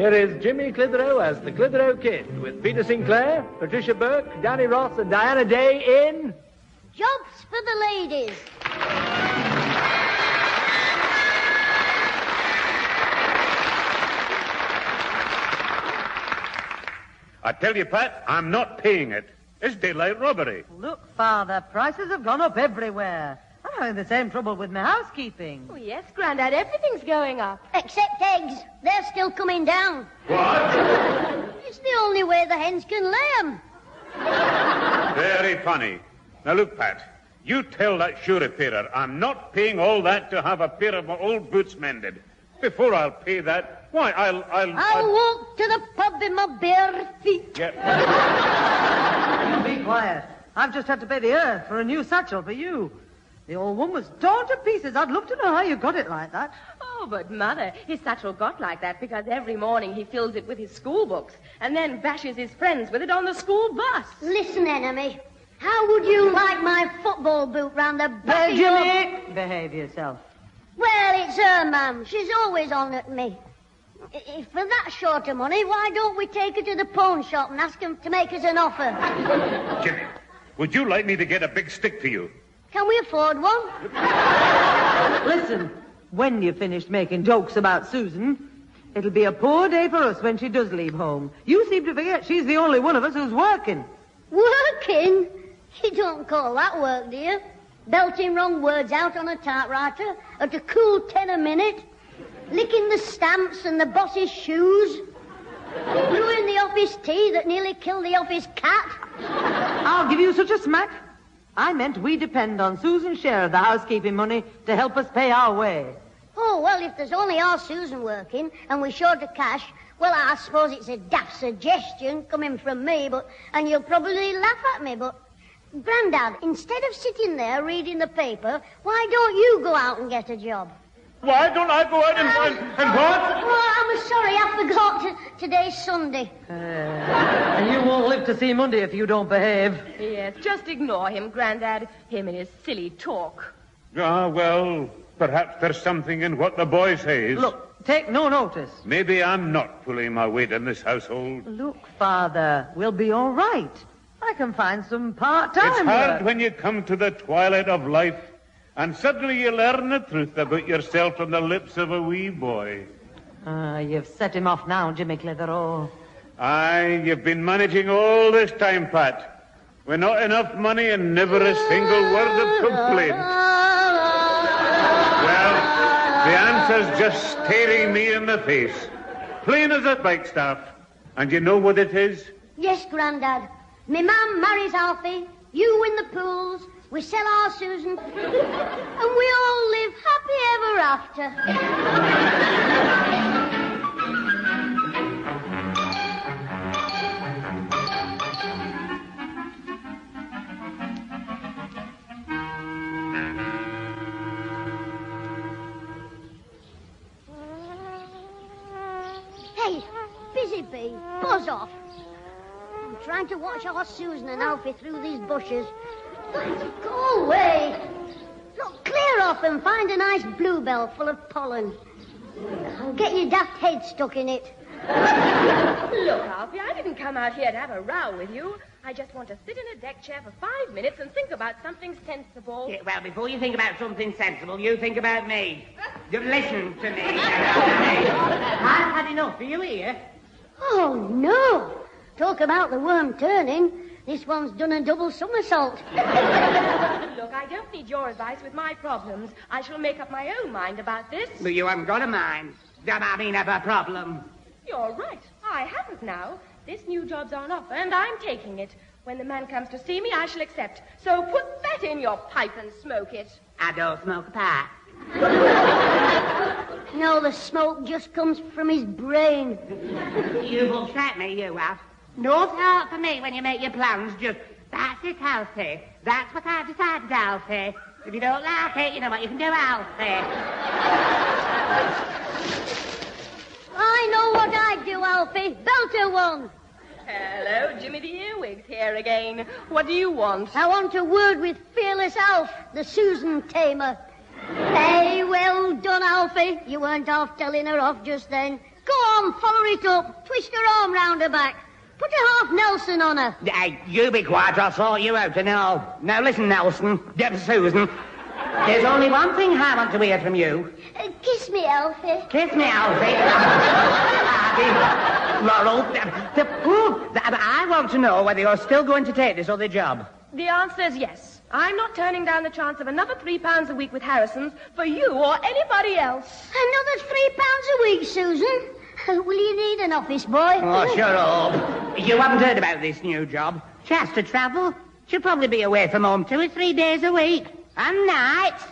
Here is Jimmy Clitheroe as the Clitheroe Kid with Peter Sinclair, Patricia Burke, Danny Ross, and Diana Day in... Jobs for the Ladies. I tell you, Pat, I'm not paying it. It's daylight robbery. Look, Father, prices have gone up everywhere. I'm having the same trouble with my housekeeping. Oh, yes, Grandad, everything's going up. Except eggs. They're still coming down. What? It's the only way the hens can lay 'em. Very funny. Now, look, Pat, you tell that shoe repairer I'm not paying all that to have a pair of my old boots mended. Before I'll pay that, why, I'll walk to the pub in my bare feet. Yeah. You be quiet. I've just had to pay the earth for a new satchel for you. The old one was torn to pieces. I'd love to know how you got it like that. Oh, but, Mother, his satchel got like that because every morning he fills it with his school books and then bashes his friends with it on the school bus. Listen, enemy. How would you like my football boot round the back of your... Jimmy, behave yourself. Well, it's her, ma'am. She's always on at me. If for that short of money, why don't we take her to the pawn shop and ask them to make us an offer? Jimmy, would you like me to get a big stick for you? Can we afford one? Listen, when you've finished making jokes about Susan, it'll be a poor day for us when she does leave home. You seem to forget she's the only one of us who's working. Working? You don't call that work, do you? Belting wrong words out on a typewriter at a cool 10 a minute, licking the stamps and the boss's shoes, brewing the office tea that nearly killed the office cat. I'll give you such a smack. I meant we depend on Susan's share of the housekeeping money to help us pay our way. Oh, well, if there's only our Susan working and we're short of cash, well, I suppose it's a daft suggestion coming from me, and you'll probably laugh at me, but... Grandad, instead of sitting there reading the paper, why don't you go out and get a job? Why don't I go out and what? Oh, I'm sorry, I forgot. Today's Sunday. And you won't live to see Monday if you don't behave. Yes, just ignore him, Grandad. Him and his silly talk. Ah, well, perhaps there's something in what the boy says. Look, take no notice. Maybe I'm not pulling my weight in this household. Look, Father, we'll be all right. I can find some part-time It's hard work. when you come to the twilight of life and suddenly you learn the truth about yourself from the lips of a wee boy. You've set him off now, Jimmy Clitheroe. Aye, you've been managing all this time, Pat. With not enough money and never a single word of complaint. Well, the answer's just staring me in the face. Plain as a bike staff. And you know what it is? Yes, Grandad. Me mum marries Alfie, you win the pools, we sell our Susan, and we all live happy ever after. Hey, busy bee, buzz off. I'm trying to watch our Susan and Alfie through these bushes. Go away. Look, clear off and find a nice bluebell full of pollen. I'll get your daft head stuck in it. Look, Alfie, I didn't come out here to have a row with you. I just want to sit in a deck chair for 5 minutes and think about something sensible. Yeah, well, before you think about something sensible, you think about me. You listen to me. I've had enough. Are you here? Oh, no. Talk about the worm turning. This one's done a double somersault. Look, I don't need your advice with my problems. I shall make up my own mind about this. But you haven't got a mind. I mean, have a problem. You're right. I haven't now. This new job's on offer, and I'm taking it. When the man comes to see me, I shall accept. So put that in your pipe and smoke it. I don't smoke a pipe. No, the smoke just comes from his brain. You've upset me, you have. No thought for me when you make your plans, just, that's it, Alfie. That's what I've decided, Alfie. If you don't like it, you know what you can do, Alfie. I know what I'd do, Alfie. Belter one. Hello, Jimmy the Earwigs here again. What do you want? I want a word with Fearless Alf, the Susan tamer. Hey, well done, Alfie. You weren't half telling her off just then. Go on, follow it up. Twist her arm round her back. Put a half Nelson on her. Hey, you be quiet, I'll sort you out. Now listen, Nelson, Susan. There's only one thing I want to hear from you. Kiss me, Alfie. Kiss me, Alfie. Laurel, I want to know whether you're still going to take this other job. The answer is yes. I'm not turning down the chance of another £3 a week with Harrison's for you or anybody else. Another £3 a week, Susan? Will you need an office boy? Oh, shut up. You haven't heard about this new job. She has to travel. She'll probably be away from home 2 or 3 days a week. And nights.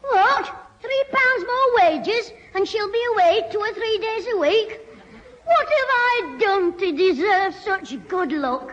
What? £3 more wages and she'll be away 2 or 3 days a week? What have I done to deserve such good luck?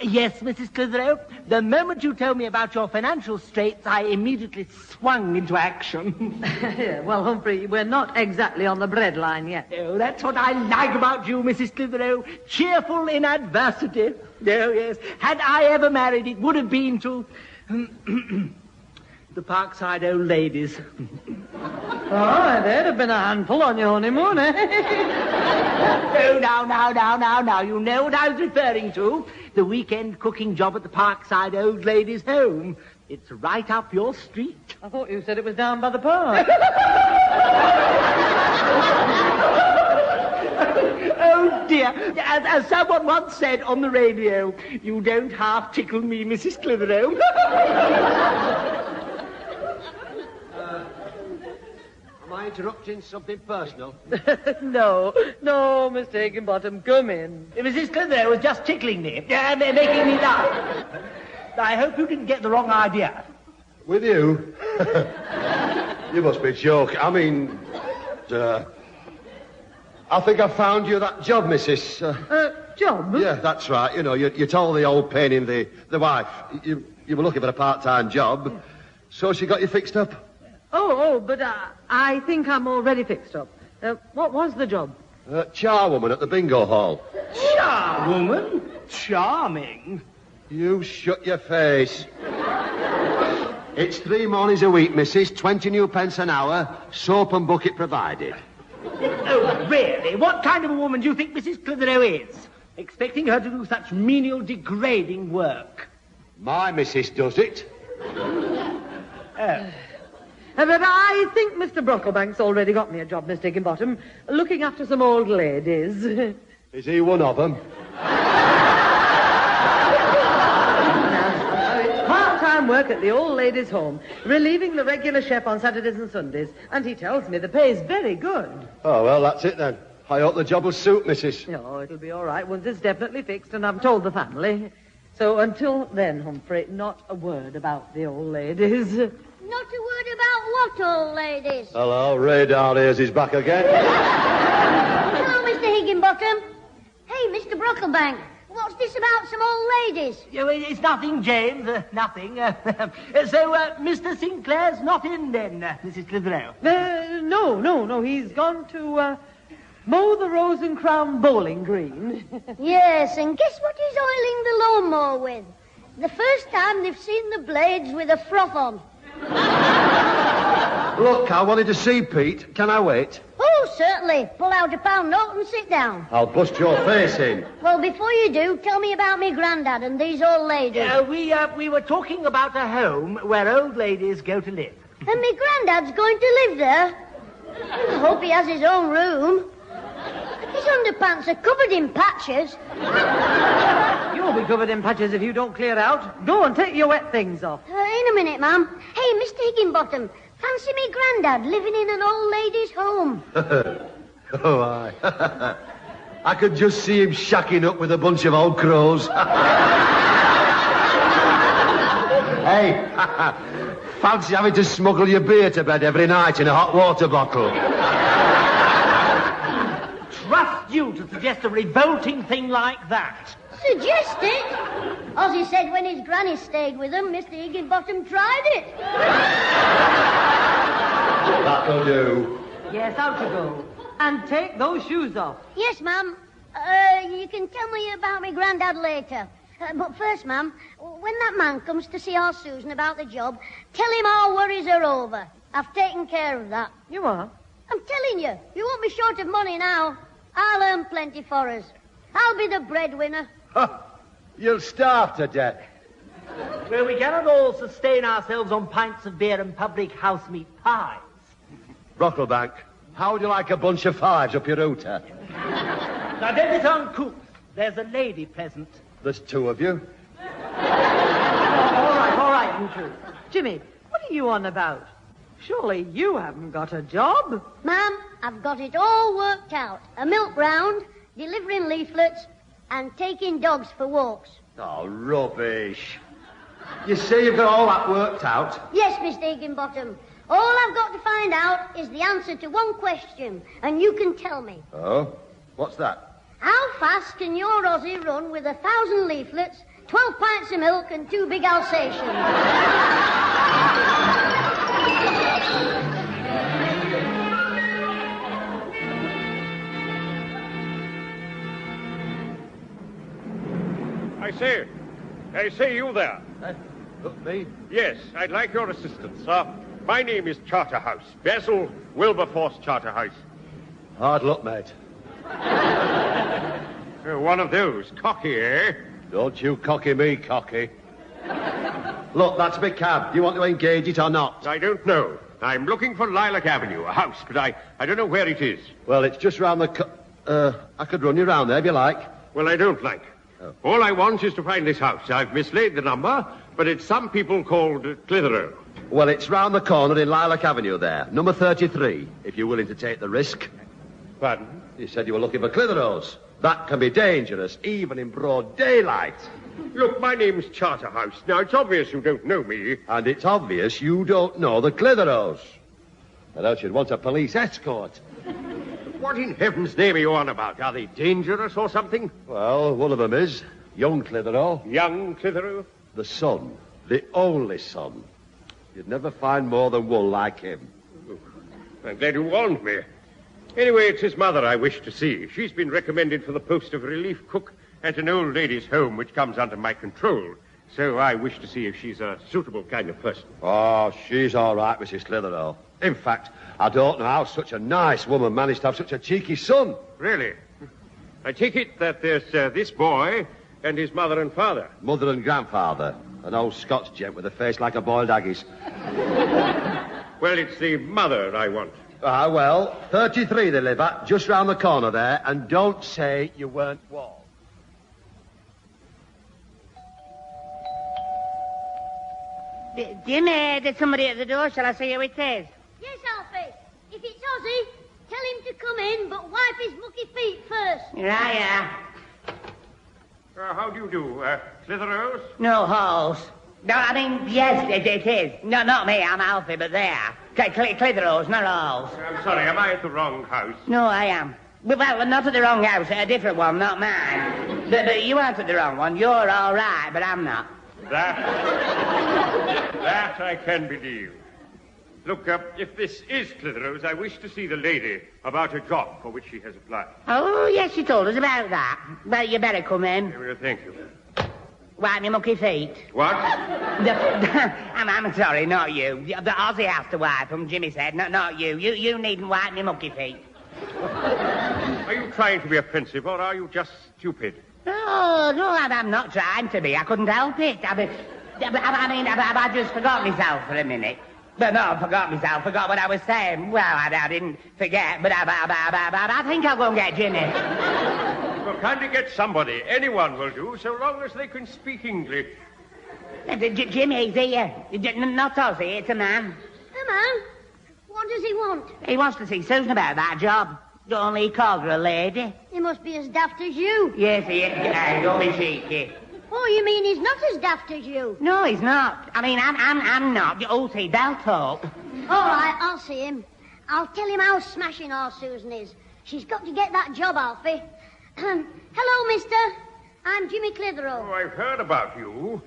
Yes, Mrs. Clitheroe. The moment you told me about your financial straits, I immediately swung into action. Yeah, well, Humphrey, we're not exactly on the breadline yet. Oh, that's what I like about you, Mrs. Clitheroe. Cheerful in adversity. Oh, yes. Had I ever married, it would have been to the Parkside old ladies. Oh, they'd have been a handful on your honeymoon, eh? Oh, now. You know what I was referring to. The weekend cooking job at the Parkside old ladies' home. It's right up your street. I thought you said it was down by the park. Oh, dear. As someone once said on the radio, you don't half tickle me, Mrs. Clitheroe. Am I interrupting something personal? No, Mr. Higginbottom, come in. Mrs. Clitheroe was just tickling me, making me laugh. I hope you didn't get the wrong idea. With you? You must be joking. I mean, I think I found you that job, Mrs. Job? Yeah, that's right. You know, you told the old pain in the wife you were looking for a part-time job, so she got you fixed up. But I think I'm already fixed up. What was the job? Charwoman at the bingo hall. Charwoman? Charming. You shut your face. It's 3 mornings a week, Mrs. 20 new pence an hour, soap and bucket provided. Oh, really? What kind of a woman do you think Mrs. Clitheroe is? Expecting her to do such menial, degrading work. My missus does it. But I think Mr. Brocklebank's already got me a job, Mr. Higginbottom, looking after some old ladies. Is he one of them? It's part-time work at the old ladies' home, relieving the regular chef on Saturdays and Sundays, and he tells me the pay's very good. Oh, well, that's it then. I hope the job will suit, Mrs. No, it'll be all right once it's definitely fixed, and I've told the family. So until then, Humphrey, not a word about the old ladies. Not a word about what, old ladies? Hello, Ray Darley's is back again. Hello, Mr. Higginbottom. Hey, Mr. Brocklebank, what's this about some old ladies? It's nothing, James, nothing. So, Mr. Sinclair's not in then, Mrs. Clitheroe? No, he's gone to, mow the Rose and Crown bowling green. Yes, and guess what he's oiling the lawnmower with? The first time they've seen the blades with a froth on. Look, I wanted to see Pete. Can I wait? Oh, certainly. Pull out a pound note and sit down. I'll bust your face in. Well, before you do, tell me about me granddad and these old ladies. We were talking about a home where old ladies go to live. And me granddad's going to live there? I hope he has his own room. His underpants are covered in patches. You'll be covered in patches if you don't clear out. Go and take your wet things off. In a minute, ma'am. Hey, Mr. Higginbottom, fancy me granddad living in an old lady's home. Oh, aye. I could just see him shacking up with a bunch of old crows. Hey, fancy having to smuggle your beer to bed every night in a hot water bottle. Trust you to suggest a revolting thing like that. Suggest it? Ozzy said when his granny stayed with him, Mr. Higginbottom tried it. That'll do. Yes, out you go. And take those shoes off. Yes, ma'am. You can tell me about my granddad later. But first, ma'am, when that man comes to see our Susan about the job, tell him our worries are over. I've taken care of that. You are? I'm telling you, you won't be short of money now. I'll earn plenty for us. I'll be the breadwinner. You'll starve to death. Well, we cannot all sustain ourselves on pints of beer and public house meat pies. Brocklebank, how would you like a bunch of fives up your router? Now, don't be uncouth. There's a lady present. There's two of you. All right, you two. Jimmy, what are you on about? Surely you haven't got a job? Ma'am, I've got it all worked out. A milk round, delivering leaflets, and taking dogs for walks. Oh, rubbish. You say you've got all that worked out? Yes, Mr. Higginbottom. All I've got to find out is the answer to one question, and you can tell me. Oh? What's that? How fast can your Aussie run with 1,000 leaflets, 12 pints of milk, and 2 big Alsatians? I say, you there. Look, me? Yes, I'd like your assistance. My name is Charterhouse. Basil Wilberforce Charterhouse. Hard luck, mate. One of those. Cocky, eh? Don't you cocky me, cocky. Look, that's a big cab. Do you want to engage it or not? I don't know. I'm looking for Lilac Avenue, a house, but I don't know where it is. Well, it's just round the... I could run you round there if you like. Well, I don't like. Oh. All I want is to find this house. I've mislaid the number, but it's some people called Clitheroe. Well, it's round the corner in Lilac Avenue there. Number 33, if you're willing to take the risk. Pardon? You said you were looking for Clitheroes. That can be dangerous, even in broad daylight. Look, my name's Charterhouse. Now, it's obvious you don't know me. And it's obvious you don't know the Clitheroes. Or else you'd want a police escort. What in heaven's name are you on about? Are they dangerous or something? Well, one of them is young Clitheroe. Young Clitheroe? The son. The only son. You'd never find more than one like him. I'm glad you warned me. Anyway, it's his mother I wish to see. She's been recommended for the post of relief cook at an old ladies' home which comes under my control. So I wish to see if she's a suitable kind of person. Oh, she's all right, Mrs. Clitheroe. In fact, I don't know how such a nice woman managed to have such a cheeky son. Really? I take it that there's this boy and his mother and father. Mother and grandfather. An old Scots gent with a face like a boiled haggis. Well, it's the mother I want. Well, 33 they live at, just round the corner there, and don't say you weren't warned. Jimmy, there's somebody at the door. Shall I see who it is? Yes, Alfie. If it's Ozzy, tell him to come in, but wipe his mucky feet first. Yeah. How do you do? Clitheroes? No holes. No, I mean, yes, it is. No, not me. I'm Alfie, but there. Clitheroes, not holes. I'm sorry, am I at the wrong house? No, I am. Well, not at the wrong house. A different one, not mine. But you aren't at the wrong one. You're all right, but I'm not. That I can believe. Look, if this is Clitheroe's, I wish to see the lady about a job for which she has applied. Oh, yes, she told us about that. Well, you better come in. Well, thank you. Wipe your mucky feet. What? I'm sorry, not you. The Aussie has to wipe them, Jimmy said. Not you. You needn't wipe your mucky feet. Are you trying to be offensive, or are you just stupid? No, I'm not trying to be. I couldn't help it. I just forgot myself for a minute. But no, forgot what I was saying. Well, I didn't forget, but I think I'll go and get Jimmy. Well, kindly get somebody. Anyone will do, so long as they can speak English. Jimmy's here. Not Ozzy, it's a man. A man? What does he want? He wants to see Susan about that job. Only he called her a lady. He must be as daft as you. Yes, he is. Don't be cheeky. Oh, you mean he's not as daft as you? No, he's not. I mean, I'm not. Oh, see, they'll talk. All right, I'll see him. I'll tell him how smashing our Susan is. She's got to get that job, Alfie. Hello, mister. I'm Jimmy Clitheroe. Oh, I've heard about you.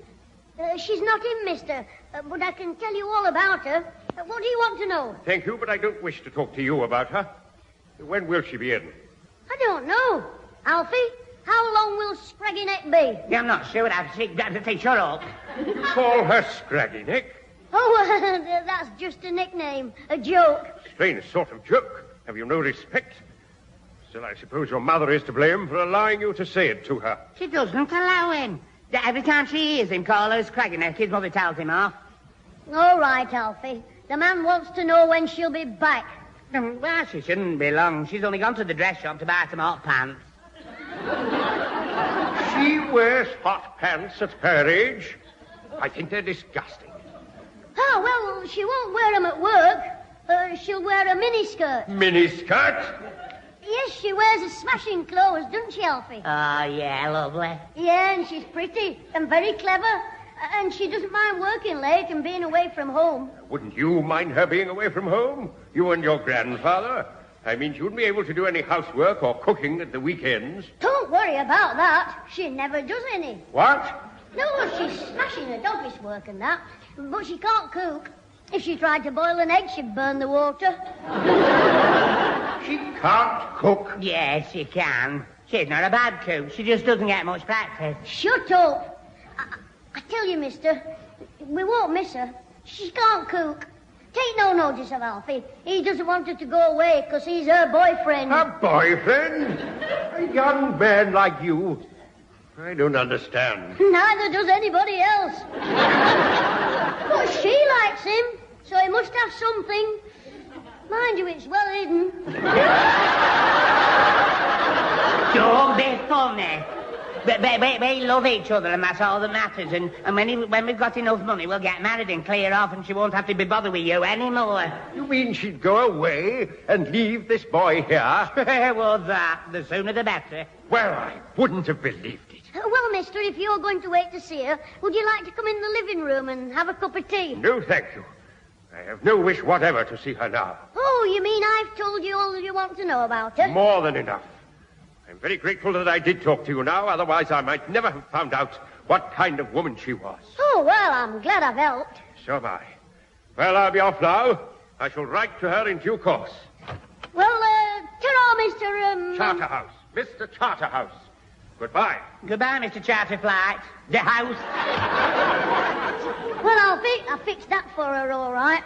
She's not in, mister, but I can tell you all about her. What do you want to know? Thank you, but I don't wish to talk to you about her. When will she be in? I don't know. Alfie, how long will Scraggy Neck be? I'm not sure. I've to say shut up. You call her Scraggy Neck? Oh, that's just a nickname, a joke. Strange sort of joke. Have you no respect? Still, I suppose your mother is to blame for allowing you to say it to her. She doesn't allow him. Every time she hears him call her Scraggy Neck, his mother tells him off. All right, Alfie. The man wants to know when she'll be back. Well, she shouldn't be long. She's only gone to the dress shop to buy some hot pants. She wears hot pants at her age? I think they're disgusting. Oh, well, she won't wear them at work. She'll wear a miniskirt. Miniskirt? Yes, she wears a smashing clothes, doesn't she, Alfie? Oh, yeah, lovely. Yeah, and she's pretty and very clever. And she doesn't mind working late and being away from home. Wouldn't you mind her being away from home? You and your grandfather? I mean, she wouldn't be able to do any housework or cooking at the weekends. Don't worry about that. She never does any. What? No, she's smashing at office work and that. But she can't cook. If she tried to boil an egg, she'd burn the water. She can't cook? Yes, she can. She's not a bad cook. She just doesn't get much practice. Shut up. I tell you, mister, we won't miss her. She can't cook. Take no notice of Alfie. He doesn't want her to go away because he's her boyfriend. Her boyfriend? A young man like you? I don't understand. Neither does anybody else. But she likes him, so he must have something. Mind you, it's well hidden. Don't be funny. We love each other, and that's all that matters. And when we've got enough money, we'll get married and clear off, and she won't have to be bothered with you anymore. You mean she'd go away and leave this boy here? Well, the sooner the better. Well, I wouldn't have believed it. Well, mister, if you're going to wait to see her, would you like to come in the living room and have a cup of tea? No, thank you. I have no wish whatever to see her now. Oh, you mean I've told you all you want to know about her? More than enough. I'm very grateful that I did talk to you now, otherwise I might never have found out what kind of woman she was. Oh, well, I'm glad I've helped. So am I. Well, I'll be off now. I shall write to her in due course. Well, ta-ra, Mr. Charterhouse. Mr. Charterhouse. Goodbye. Goodbye, Mr. Charterflight. The house. Well, I'll fix that for her, all right.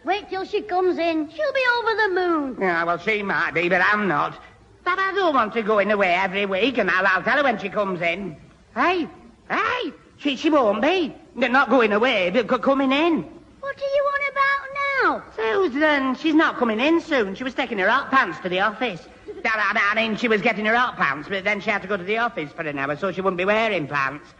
Wait till she comes in. She'll be over the moon. Yeah, well, she might be, but I'm not. But I don't want to go in away every week, and I'll tell her when she comes in. Hey, she won't be. They're not going away, but coming in. What are you on about now? Susan, she's not coming in soon. She was taking her hot pants to the office. I mean, she was getting her hot pants, but then she had to go to the office for an hour, so she wouldn't be wearing pants.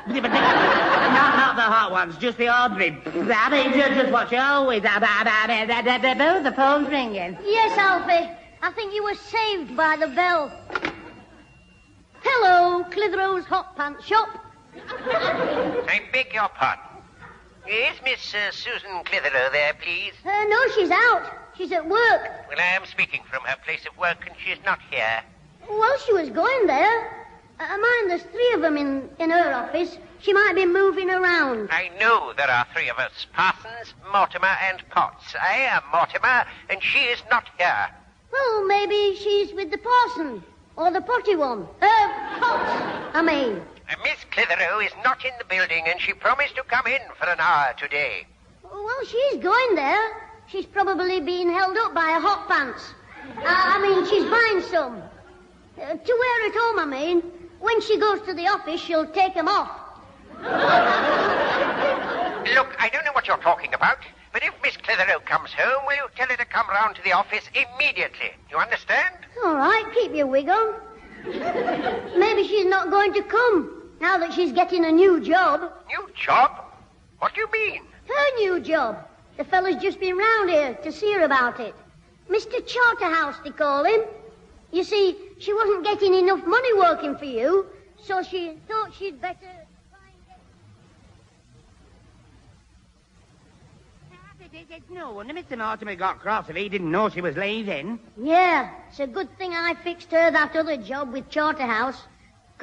But not the hot ones, just the ordinary. I mean, just what she always... The phone's ringing. Yes, Alfie. I think you were saved by the bell. Hello, Clitheroe's hot pants shop. I beg your pardon. Is Miss Susan Clitheroe there, please? No, she's out. She's at work. Well, I am speaking from her place of work, and she's not here. Well, she was going there. Mind, there's 3 of them in her office. She might be moving around. I know there are 3 of us, Parsons, Mortimer, and Potts. I am Mortimer, and she is not here. Well, maybe she's with the parson, or the potty one. Potts, I mean. Miss Clitheroe is not in the building, and she promised to come in for an hour today. Well, she's going there. She's probably being held up by her hot pants. I mean, she's buying some. To wear at home, I mean. When she goes to the office, she'll take them off. Look, I don't know what you're talking about, but if Miss Clitheroe comes home, will you tell her to come round to the office immediately? You understand? All right, keep your wig on. Maybe she's not going to come, now that she's getting a new job. New job? What do you mean? Her new job. The fella's just been round here to see her about it. Mr. Charterhouse, they call him. You see, she wasn't getting enough money working for you, so she thought she'd better try and get... It's no wonder Mr. Mortimer got cross if he didn't know she was leaving. Yeah, it's a good thing I fixed her that other job with Charterhouse,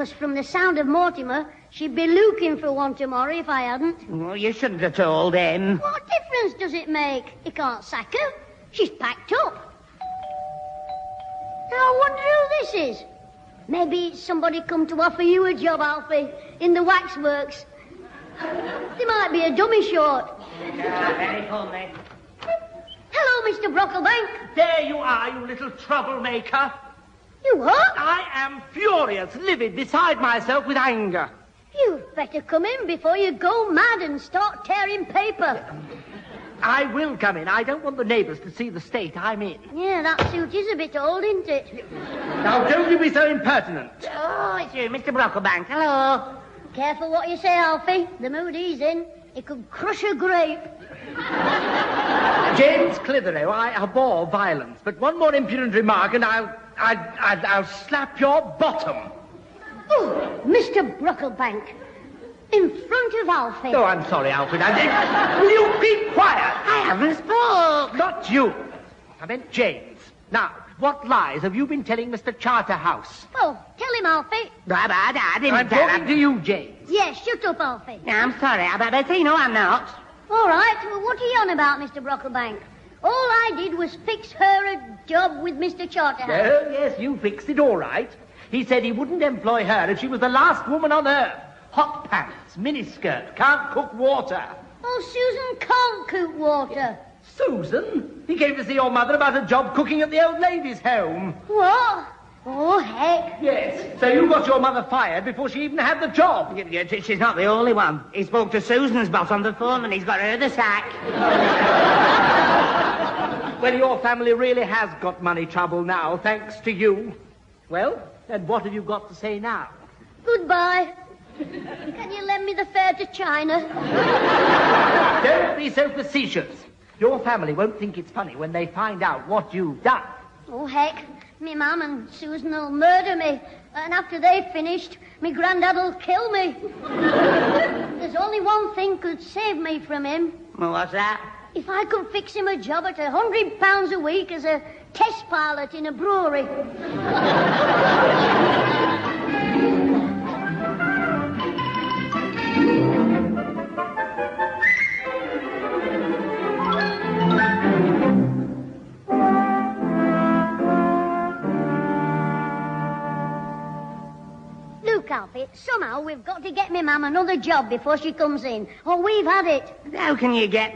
'Cause from the sound of Mortimer, she'd be looking for one tomorrow if I hadn't. Well, you shouldn't have told him. What difference does it make? He can't sack her. She's packed up. Now, I wonder who this is. Maybe it's somebody come to offer you a job, Alfie, in the waxworks. There might be a dummy short. Very funny. Hello, Mr. Brocklebank. There you are, you little troublemaker. You what? I am furious, livid, beside myself with anger. You'd better come in before you go mad and start tearing paper. I will come in. I don't want the neighbours to see the state I'm in. Yeah, that suit is a bit old, isn't it? Now, don't you be so impertinent. Oh, it's you, Mr. Brocklebank. Hello. Careful what you say, Alfie. The mood he's in, it could crush a grape. James Clitheroe, I abhor violence, but one more impudent remark and I'll slap your bottom. Oh, Mr. Brocklebank. In front of Alfie. Oh, I'm sorry, Alfred. Will you be quiet? I haven't spoke. Not you. I meant James. Now, what lies have you been telling Mr. Charterhouse? Oh, tell him, Alfie. I didn't I'm tell talking him. to you, James. Yes, shut up, Alfie. I'm sorry, but you know I'm not. All right, well, what are you on about, Mr. Brocklebank? All I did was fix her a job with Mr. Charterhouse. Oh, yes, you fixed it all right. He said he wouldn't employ her if she was the last woman on earth. Hot pants, miniskirt, can't cook water. Oh, Susan can't cook water. Susan? He came to see your mother about a job cooking at the old ladies' home. What? Oh, heck. Yes, so you got your mother fired before she even had the job. She's not the only one. He spoke to Susan's boss on the phone and he's got her the sack. Well, your family really has got money trouble now, thanks to you. Well, and what have you got to say now? Goodbye. Can you lend me the fare to China? Don't be so facetious. Your family won't think it's funny when they find out what you've done. Oh, heck. Me mum and Susan will murder me. And after they've finished, me granddad will kill me. There's only one thing could save me from him. Well, what's that? If I could fix him a job at £100 a week as a test pilot in a brewery. Look, Alfie, somehow we've got to get me mum another job before she comes in, or we've had it. How can you get...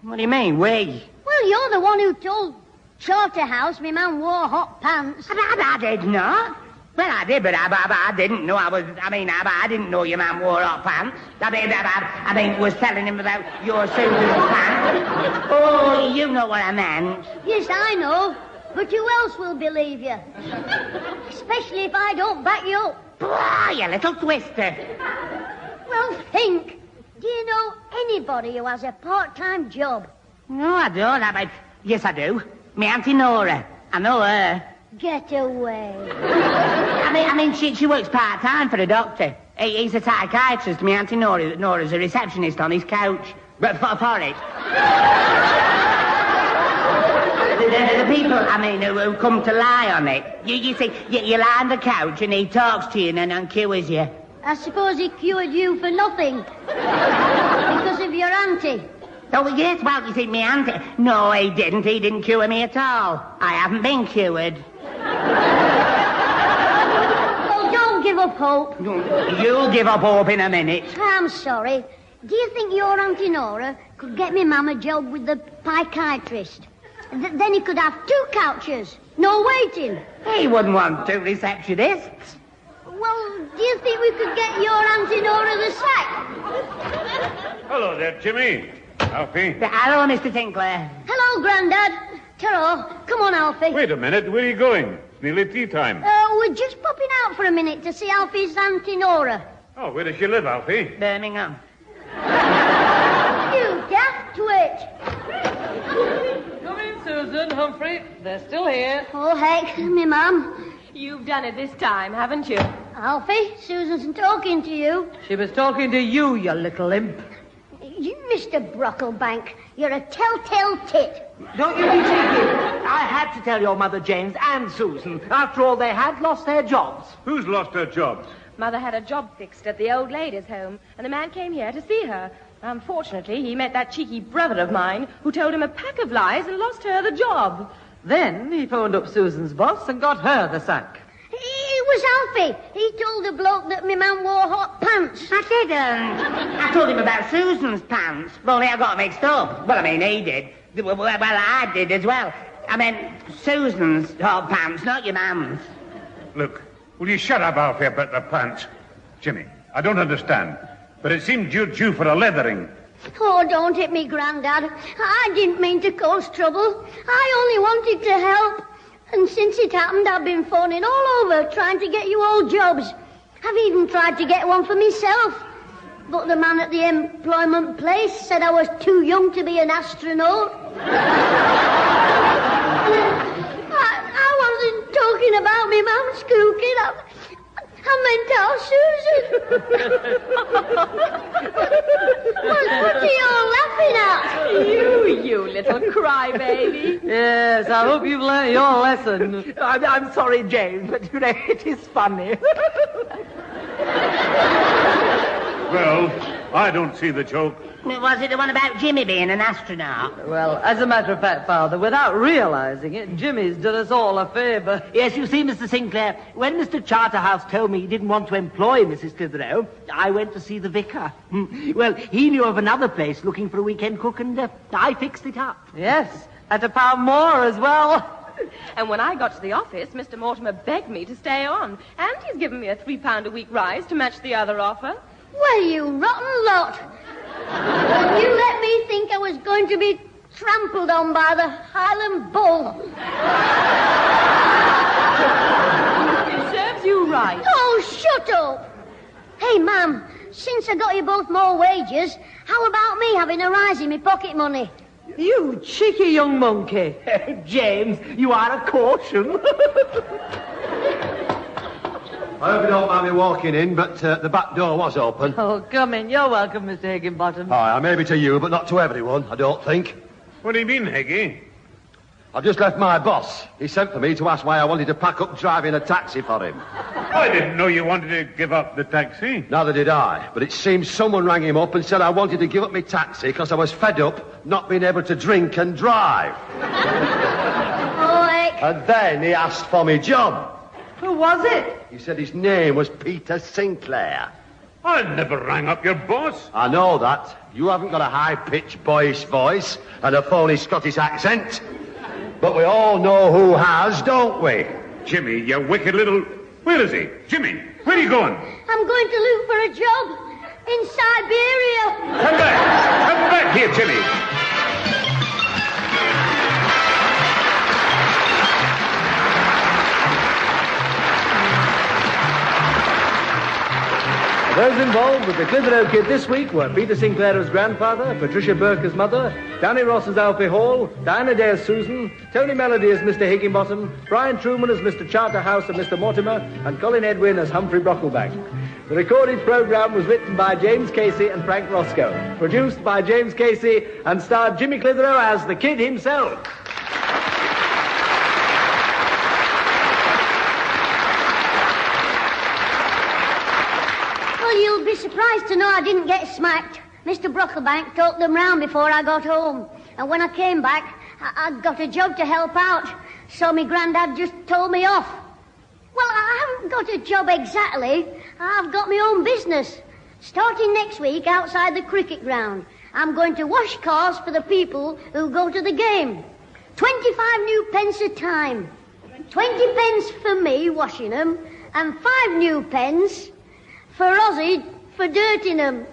What do you mean, we? Well, you're the one who told Charterhouse me mum wore hot pants. I did not. Well, I did, but I didn't know I didn't know your man wore hot pants. I was telling him about your Susan's pants. Oh, you know what I meant. Yes, I know. But who else will believe you? Especially if I don't back you up. Blah, you little twister. Well, think. Do you know anybody who has a part-time job? No, I don't. Yes, I do. Me Auntie Nora. I know her. Get away. She works part-time for a doctor. He's a psychiatrist. Me Auntie Nora's a receptionist on his couch. But for it. The people, who come to lie on it. You see, you lie on the couch and he talks to you and cures you. I suppose he cured you for nothing. Because of your auntie. Oh, yes, well, you see, me auntie... No, he didn't. He didn't cure me at all. I haven't been cured. Oh, don't give up hope. You'll give up hope in a minute. I'm sorry. Do you think your Auntie Nora could get me mum a job with the psychiatrist? Then he could have 2 couches. No waiting. He wouldn't want 2 receptionists. Well, do you think we could get your Auntie Nora the sack? Hello there, Jimmy. Alfie. Hello, Mr. Tinkler. Hello, Grandad. Terrell, come on, Alfie. Wait a minute, where are you going? It's nearly tea time. We're just popping out for a minute to see Alfie's Auntie Nora. Oh, where does she live, Alfie? Birmingham. You daft twit. Come in, Susan, Humphrey. They're still here. Oh, heck, me mum. You've done it this time, haven't you? Alfie, Susan's talking to you. She was talking to you, you little imp. You, Mr. Brocklebank, you're a telltale tit. Don't you be cheeky. I had to tell your mother, James, and Susan. After all, they had lost their jobs. Who's lost her jobs? Mother had a job fixed at the old ladies' home, and the man came here to see her. Unfortunately, he met that cheeky brother of mine who told him a pack of lies and lost her the job. Then he phoned up Susan's boss and got her the sack. It was Alfie. He told the bloke that my man wore hot pants. I didn't. I told him about Susan's pants. Only I got mixed up. Well, I mean, he did. Well, I did as well. I meant Susan's hot pants, not your man's. Look, will you shut up, Alfie, about the pants? Jimmy, I don't understand, but it seemed you're due for a leathering. Oh, don't hit me, Grandad. I didn't mean to cause trouble. I only wanted to help. And since it happened, I've been phoning all over trying to get you all jobs. I've even tried to get one for myself. But the man at the employment place said I was too young to be an astronaut. I wasn't talking about me mum's cooking. I meant our Susan. What are you all laughing at? You little crybaby. Yes, I hope you've learnt your lesson. I'm sorry, James, but, it is funny. Well, I don't see the joke. Was it the one about Jimmy being an astronaut? Well, as a matter of fact, Father, without realising it, Jimmy's done us all a favour. Yes, you see, Mr. Sinclair, when Mr. Charterhouse told me he didn't want to employ Mrs. Clitheroe, I went to see the vicar. Well, he knew of another place looking for a weekend cook, and I fixed it up. Yes, at £1 more as well. And when I got to the office, Mr. Mortimer begged me to stay on, and he's given me a £3 a week rise to match the other offer. Well, you rotten lot. You let me think I was going to be trampled on by the Highland Bull. It serves you right. Oh, shut up. Hey, Ma'am, since I got you both more wages, how about me having a rise in my pocket money? You cheeky young monkey. James, you are a caution. I hope you don't mind me walking in, but the back door was open. Oh, come in. You're welcome, Mr. Higginbottom. Aye, maybe to you, but not to everyone, I don't think. What do you mean, Heggie? I've just left my boss. He sent for me to ask why I wanted to pack up driving a taxi for him. I didn't know you wanted to give up the taxi. Neither did I, but it seems someone rang him up and said I wanted to give up my taxi because I was fed up not being able to drink and drive. Alright. And then he asked for me job. Who was it? He said his name was Peter Sinclair. I never rang up your boss. I know that. You haven't got a high-pitched boyish voice and a phony Scottish accent. But we all know who has, don't we? Jimmy, you wicked little... Where is he? Jimmy, where are you going? I'm going to look for a job in Siberia. Come back! Come back here, Jimmy! Those involved with the Clitheroe Kid this week were Peter Sinclair as grandfather, Patricia Burke as mother, Danny Ross as Alfie Hall, Diana Day as Susan, Tony Melody as Mr. Higginbottom, Brian Truman as Mr. Charterhouse and Mr. Mortimer, and Colin Edwin as Humphrey Brocklebank. The recorded programme was written by James Casey and Frank Roscoe, produced by James Casey, and starred Jimmy Clitheroe as the Kid himself. You'll be surprised to know I didn't get smacked. Mr. Brocklebank talked them round before I got home. And when I came back, I'd got a job to help out. So my granddad just told me off. Well, I haven't got a job exactly. I've got my own business. Starting next week outside the cricket ground, I'm going to wash cars for the people who go to the game. 25 new pence a time. 20 pence for me washing them, and 5 new pence for Ozzy for dirting them.